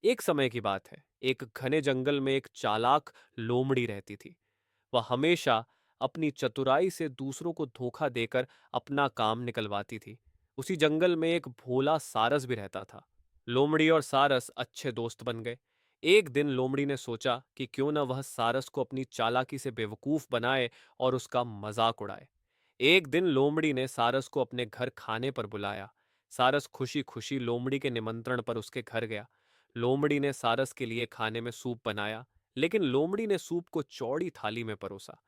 एक समय की बात है, एक घने जंगल में एक चालाक लोमड़ी रहती थी। वह हमेशा अपनी चतुराई से दूसरों को धोखा देकर अपना काम निकलवाती थी। उसी जंगल में एक भोला सारस भी रहता था। लोमड़ी और सारस अच्छे दोस्त बन गए। एक दिन लोमड़ी ने सोचा कि क्यों न वह सारस को अपनी चालाकी से बेवकूफ बनाए और उसका मजाक उड़ाए। एक दिन लोमड़ी ने सारस को अपने घर खाने पर बुलाया। सारस खुशी खुशी लोमड़ी के निमंत्रण पर उसके घर गया। लोमड़ी ने सारस के लिए खाने में सूप बनाया, लेकिन लोमड़ी ने सूप को चौड़ी थाली में परोसा।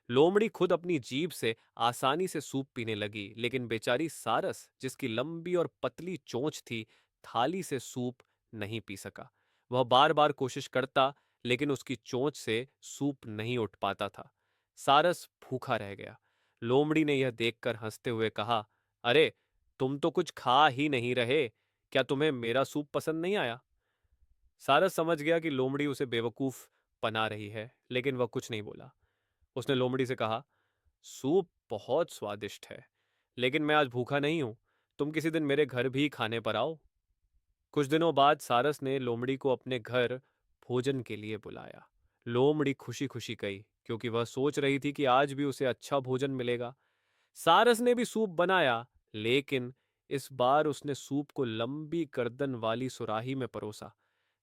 लोमड़ी खुद अपनी जीभ से आसानी से सूप पीने लगी, लेकिन बेचारी सारस, जिसकी लंबी और पतली चोंच थी, थाली से सूप नहीं पी सका। वह बार बार कोशिश करता, लेकिन उसकी चोंच से सूप नहीं उठ पाता था। सारस भूखा रह गया। लोमड़ी ने यह देखकर हंसते हुए कहा, अरे, तुम तो कुछ खा ही नहीं रहे, क्या तुम्हें मेरा सूप पसंद नहीं आया? सारस समझ गया कि लोमड़ी उसे बेवकूफ बना रही है, लेकिन वह कुछ नहीं बोला। उसने लोमड़ी से कहा, सूप बहुत स्वादिष्ट है, लेकिन मैं आज भूखा नहीं हूं। तुम किसी दिन मेरे घर भी खाने पर आओ। कुछ दिनों बाद सारस ने लोमड़ी को अपने घर भोजन के लिए बुलाया। लोमड़ी खुशी खुशी गई, क्योंकि वह सोच रही थी कि आज भी उसे अच्छा भोजन मिलेगा। सारस ने भी सूप बनाया, लेकिन इस बार उसने सूप को लंबी गर्दन वाली सुराही में परोसा।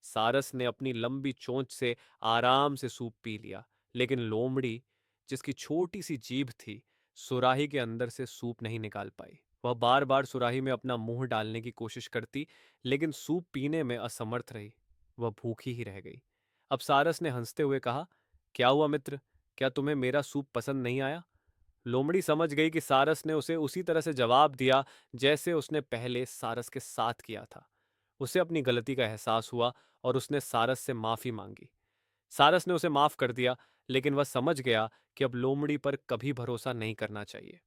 सारस ने अपनी लंबी चोंच से आराम से सूप पी लिया, लेकिन लोमड़ी, जिसकी छोटी सी जीभ थी, सुराही के अंदर से सूप नहीं निकाल पाई। वह बार बार सुराही में अपना मुंह डालने की कोशिश करती, लेकिन सूप पीने में असमर्थ रही। वह भूखी ही रह गई। अब सारस ने हंसते हुए कहा, क्या हुआ मित्र, क्या तुम्हें मेरा सूप पसंद नहीं आया? लोमड़ी समझ गई कि सारस ने उसे उसी तरह से जवाब दिया जैसे उसने पहले सारस के साथ किया था। उसे अपनी गलती का एहसास हुआ और उसने सारस से माफी मांगी। सारस ने उसे माफ कर दिया, लेकिन वह समझ गया कि अब लोमड़ी पर कभी भरोसा नहीं करना चाहिए।